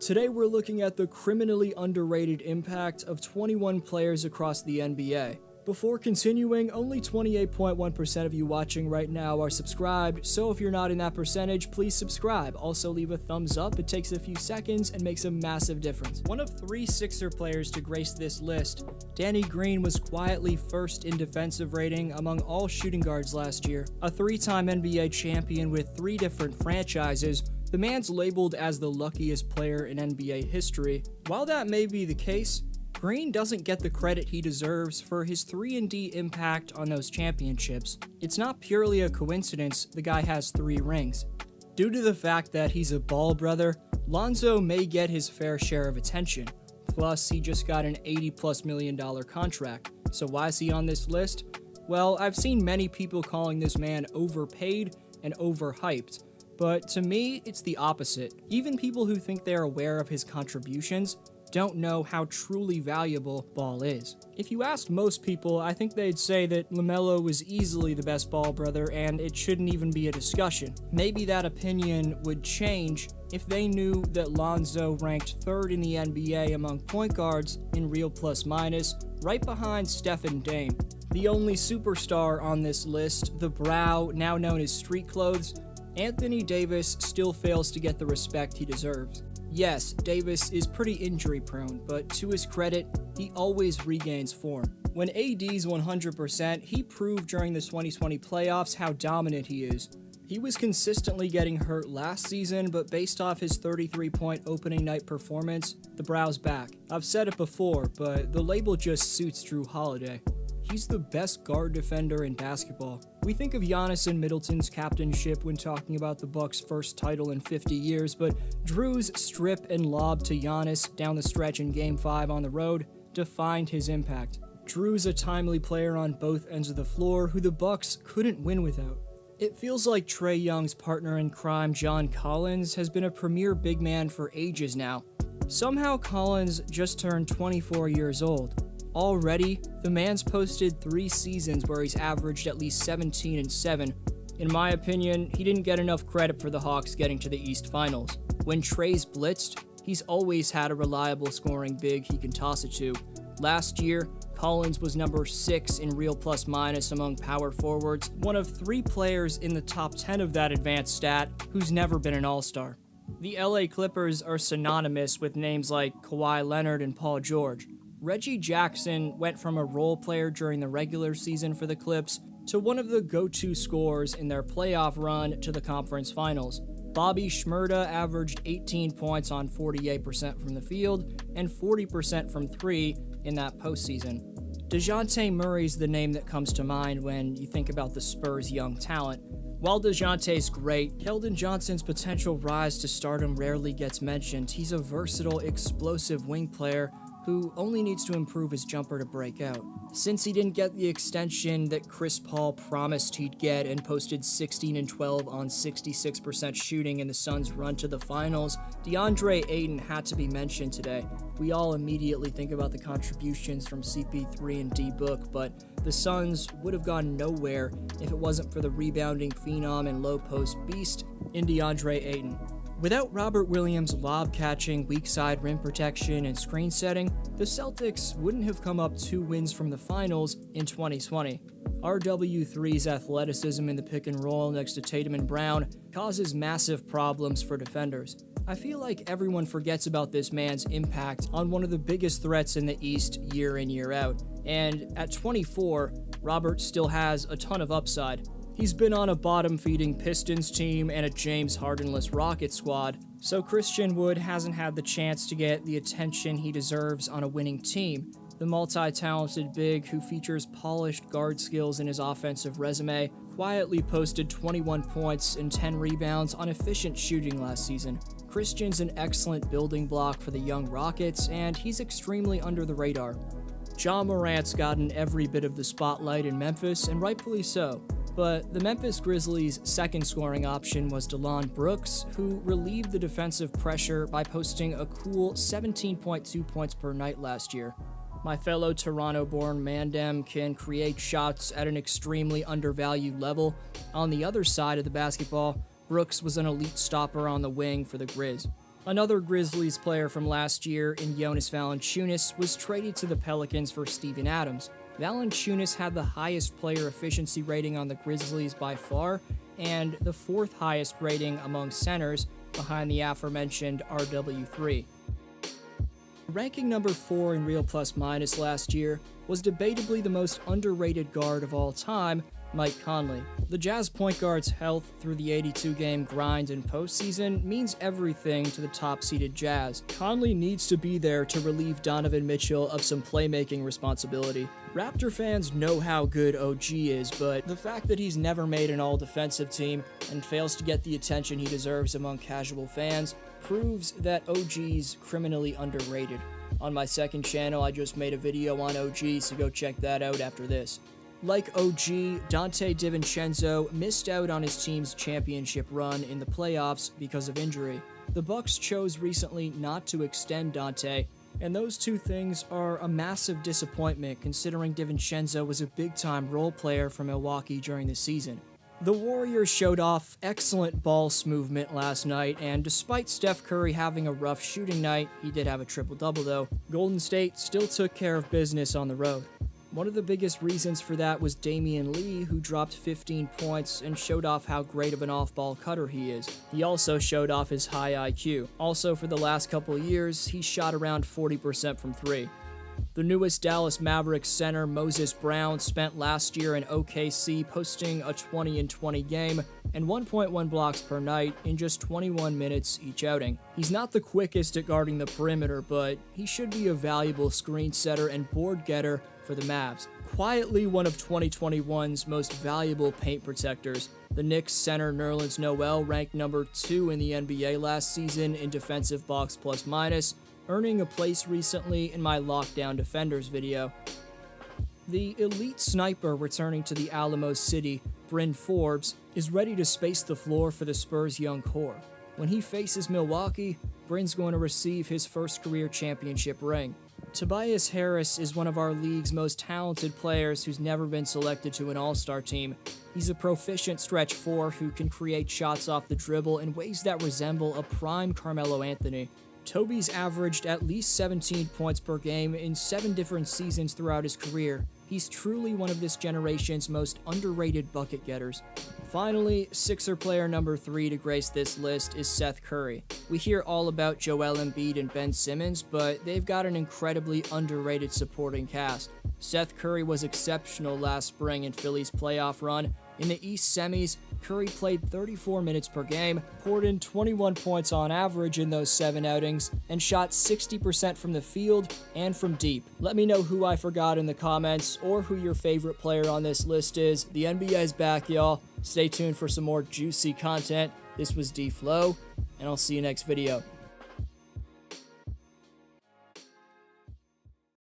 Today we're looking at the criminally underrated impact of 21 players across the NBA. Before continuing, only 28.1% of you watching right now are subscribed, so if you're not in that percentage, please subscribe. Also leave a thumbs up, it takes a few seconds and makes a massive difference. One of 3 Sixer players to grace this list, Danny Green was quietly first in defensive rating among all shooting guards last year. A 3-time NBA champion with 3 different franchises, the man's labeled as the luckiest player in NBA history. While that may be the case, Green doesn't get the credit he deserves for his 3-and-D impact on those championships. It's not purely a coincidence the guy has 3 rings. Due to the fact that he's a ball brother, Lonzo may get his fair share of attention. Plus, he just got an $80+ million contract. So why is he on this list? Well, I've seen many people calling this man overpaid and overhyped. But to me, it's the opposite. Even people who think they're aware of his contributions don't know how truly valuable Ball is. If you asked most people, I think they'd say that LaMelo was easily the best ball brother and it shouldn't even be a discussion. Maybe that opinion would change if they knew that Lonzo ranked 3rd in the NBA among point guards in real plus minus, right behind Steph and Dame. The only superstar on this list, the Brow, now known as Street Clothes, Anthony Davis still fails to get the respect he deserves. Yes, Davis is pretty injury prone, but to his credit, he always regains form. When AD's 100%, he proved during the 2020 playoffs how dominant he is. He was consistently getting hurt last season, but based off his 33-point opening night performance, the Brow's back. I've said it before, but the label just suits Jrue Holiday. He's the best guard defender in basketball. We think of Giannis and Middleton's captainship when talking about the Bucks' first title in 50 years, but Jrue's strip and lob to Giannis down the stretch in Game 5 on the road defined his impact. Jrue's a timely player on both ends of the floor who the Bucks couldn't win without. It feels like Trae Young's partner in crime, John Collins, has been a premier big man for ages now. Somehow Collins just turned 24 years old. Already, the man's posted 3 seasons where he's averaged at least 17 and 7. In my opinion, he didn't get enough credit for the Hawks getting to the East Finals. When Trae's blitzed, he's always had a reliable scoring big he can toss it to. Last year, Collins was number 6 in real plus minus among power forwards, one of 3 players in the top 10 of that advanced stat who's never been an all-star. The LA Clippers are synonymous with names like Kawhi Leonard and Paul George. Reggie Jackson went from a role player during the regular season for the Clips to one of the go-to scorers in their playoff run to the conference finals. Bobby Shmurda averaged 18 points on 48% from the field and 40% from 3 in that postseason. DeJounte Murray's the name that comes to mind when you think about the Spurs' young talent. While DeJounte's great, Keldon Johnson's potential rise to stardom rarely gets mentioned. He's a versatile, explosive wing player who only needs to improve his jumper to break out. Since he didn't get the extension that Chris Paul promised he'd get and posted 16 and 12 on 66% shooting in the Suns' run to the finals, DeAndre Ayton had to be mentioned today. We all immediately think about the contributions from CP3 and D-Book, but the Suns would have gone nowhere if it wasn't for the rebounding phenom and low-post beast in DeAndre Ayton. Without Robert Williams' lob catching, weak side rim protection, and screen setting, the Celtics wouldn't have come up 2 wins from the finals in 2020. RW3's athleticism in the pick and roll next to Tatum and Brown causes massive problems for defenders. I feel like everyone forgets about this man's impact on one of the biggest threats in the East year in, year out. And at 24, Robert still has a ton of upside. He's been on a bottom-feeding Pistons team and a James Harden-less Rockets squad, so Christian Wood hasn't had the chance to get the attention he deserves on a winning team. The multi-talented big who features polished guard skills in his offensive resume quietly posted 21 points and 10 rebounds on efficient shooting last season. Christian's an excellent building block for the young Rockets, and he's extremely under the radar. Ja Morant's gotten every bit of the spotlight in Memphis, and rightfully so. But the Memphis Grizzlies' second scoring option was Delon Brooks, who relieved the defensive pressure by posting a cool 17.2 points per night last year. My fellow Toronto-born Mandem can create shots at an extremely undervalued level. On the other side of the basketball, Brooks was an elite stopper on the wing for the Grizz. Another Grizzlies player from last year in Jonas Valanciunas was traded to the Pelicans for Steven Adams. Valanciunas had the highest player efficiency rating on the Grizzlies by far, and the fourth highest rating among centers, behind the aforementioned RW3. Ranking number 4 in real plus-minus last year was debatably the most underrated guard of all time, Mike Conley. The Jazz point guard's health through the 82-game grind in postseason means everything to the top-seeded Jazz. Conley needs to be there to relieve Donovan Mitchell of some playmaking responsibility. Raptor fans know how good OG is, but the fact that he's never made an all-defensive team and fails to get the attention he deserves among casual fans proves that OG's criminally underrated. On my second channel, I just made a video on OG, so go check that out after this. Like OG, Dante DiVincenzo missed out on his team's championship run in the playoffs because of injury. The Bucks chose recently not to extend Dante, and those two things are a massive disappointment considering DiVincenzo was a big-time role player for Milwaukee during the season. The Warriors showed off excellent ball movement last night, and despite Steph Curry having a rough shooting night, he did have a triple-double though, Golden State still took care of business on the road. One of the biggest reasons for that was Damian Lee, who dropped 15 points and showed off how great of an off-ball cutter he is. He also showed off his high IQ. Also, for the last couple years, he shot around 40% from 3. The newest Dallas Mavericks center, Moses Brown, spent last year in OKC posting a 20-20 game and 1.1 blocks per night in just 21 minutes each outing. He's not the quickest at guarding the perimeter, but he should be a valuable screen setter and board getter for the Mavs. Quietly one of 2021's most valuable paint protectors, the Knicks center Nerlens Noel ranked number 2 in the NBA last season in defensive box plus-minus, earning a place recently in my Lockdown Defenders video. The elite sniper returning to the Alamo City, Bryn Forbes, is ready to space the floor for the Spurs' young core. When he faces Milwaukee, Bryn's going to receive his first career championship ring. Tobias Harris is one of our league's most talented players who's never been selected to an all-star team. He's a proficient stretch 4 who can create shots off the dribble in ways that resemble a prime Carmelo Anthony. Toby's averaged at least 17 points per game in 7 different seasons throughout his career. He's truly one of this generation's most underrated bucket getters. Finally, Sixer player number 3 to grace this list is Seth Curry. We hear all about Joel Embiid and Ben Simmons, but they've got an incredibly underrated supporting cast. Seth Curry was exceptional last spring in Philly's playoff run. In the East semis, Curry played 34 minutes per game, poured in 21 points on average in those 7 outings, and shot 60% from the field and from deep. Let me know who I forgot in the comments, or who your favorite player on this list is. The NBA's back, y'all. Stay tuned for some more juicy content. This was D-Flow, and I'll see you next video.